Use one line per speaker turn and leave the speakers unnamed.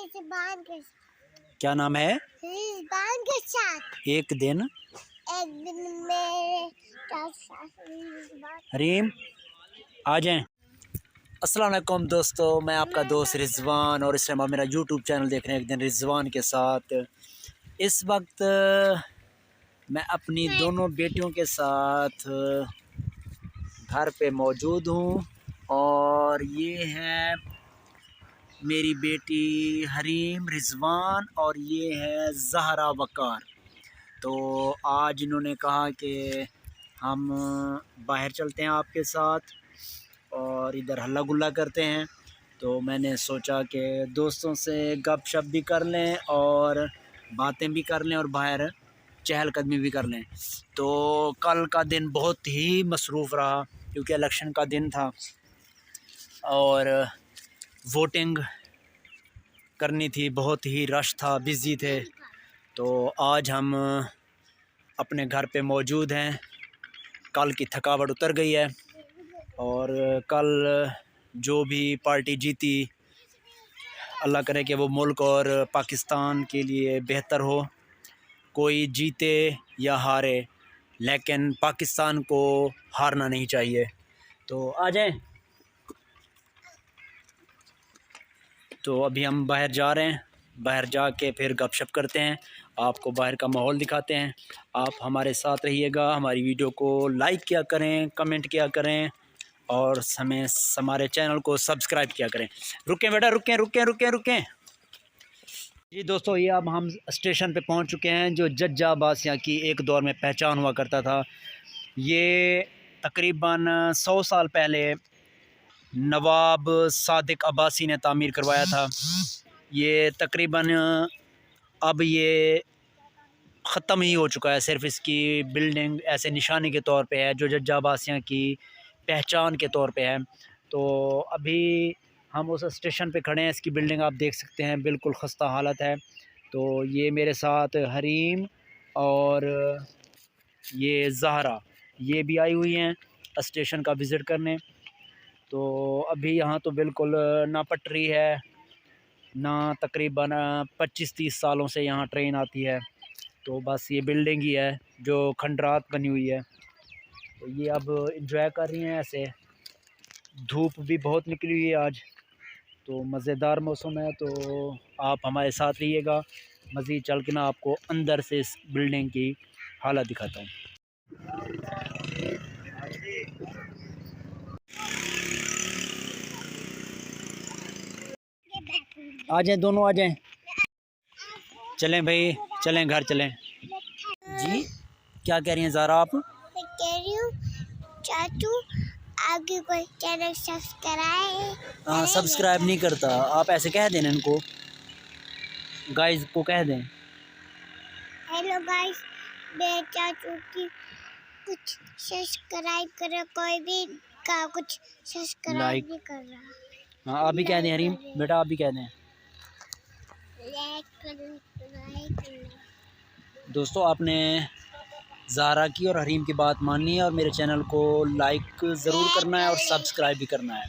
रिजवान के
क्या नाम है?
रिजवान के साथ
एक दिन
मेरे
हरीम आ जाएं। अस्सलाम वालेकुम दोस्तों, मैं आपका दोस्त रिजवान और इस टाइम आप मेरा यूट्यूब चैनल देख रहे हैं एक दिन रिजवान के साथ। इस वक्त मैं अपनी दोनों बेटियों के साथ घर पे मौजूद हूँ और ये है मेरी बेटी हरीम रिजवान और ये है ज़हरा वकार। तो आज इन्होंने कहा कि हम बाहर चलते हैं आपके साथ और इधर हल्ला गुल्ला करते हैं। तो मैंने सोचा कि दोस्तों से गपशप भी कर लें और बातें भी कर लें और बाहर चहलकदमी भी कर लें। तो कल का दिन बहुत ही मसरूफ़ रहा क्योंकि इलेक्शन का दिन था और वोटिंग करनी थी, बहुत ही रश था, बिज़ी थे। तो आज हम अपने घर पे मौजूद हैं। कल की थकावट उतर गई है और कल जो भी पार्टी जीती अल्लाह करे कि वो मुल्क और पाकिस्तान के लिए बेहतर हो। कोई जीते या हारे लेकिन पाकिस्तान को हारना नहीं चाहिए। तो आ जाएं। तो अभी हम बाहर जा रहे हैं, बाहर जाके फिर गपशप करते हैं, आपको बाहर का माहौल दिखाते हैं। आप हमारे साथ रहिएगा, हमारी वीडियो को लाइक किया करें, कमेंट किया करें और हमारे चैनल को सब्सक्राइब किया करें। रुकें बेटा, रुकें रुकें रुकें रुकें। जी दोस्तों, ये अब हम स्टेशन पे पहुंच चुके हैं जो जज्जा अब्बासिया की एक दौर में पहचान हुआ करता था। ये तकरीबन 100 साल पहले नवाब सादिक अब्बासी ने तामीर करवाया था। ये तकरीबन अब ये ख़त्म ही हो चुका है, सिर्फ इसकी बिल्डिंग ऐसे निशानी के तौर पे है जो जज्जा अब्बासिया की पहचान के तौर पे है। तो अभी हम उस स्टेशन पे खड़े हैं, इसकी बिल्डिंग आप देख सकते हैं बिल्कुल ख़स्ता हालत है। तो ये मेरे साथ हरीम और ये ज़हरा ये भी आई हुई हैं स्टेशन का विज़िट करने। तो अभी यहाँ तो बिल्कुल ना पटरी है ना, तकरीबन 25-30 सालों से यहाँ ट्रेन आती है। तो बस ये बिल्डिंग ही है जो खंडरात बनी हुई है। तो ये अब इंजॉय कर रही हैं ऐसे। धूप भी बहुत निकली हुई है आज, तो मज़ेदार मौसम है। तो आप हमारे साथ रहिएगा, मज़ीद चल के ना आपको अंदर से इस बिल्डिंग की हालत दिखाता हूँ। आ जाएं, दोनों आ जाएं। चलें भाई, चलें घर चलें। जी क्या कह रही हैं ज़ारा आप?
मैं कह रही हूँ चाचू आपके कोई चैनल सब्सक्राइब
हाँ, सब्सक्राइब नहीं करता। आप ऐसे कह दें इनको, गाइस को कह दें।
हेलो गाइस, मेरे चाचू की कुछ सब्सक्राइब करो, कोई भी का कुछ सब्सक्राइब नहीं कर रहा।
हाँ आप भी कह दें हरीम बेटा, आप भी कह दें। दोस्तों, आपने ज़ारा की और हरीम की बात माननी है और मेरे चैनल को लाइक ज़रूर करना है और सब्सक्राइब भी करना है।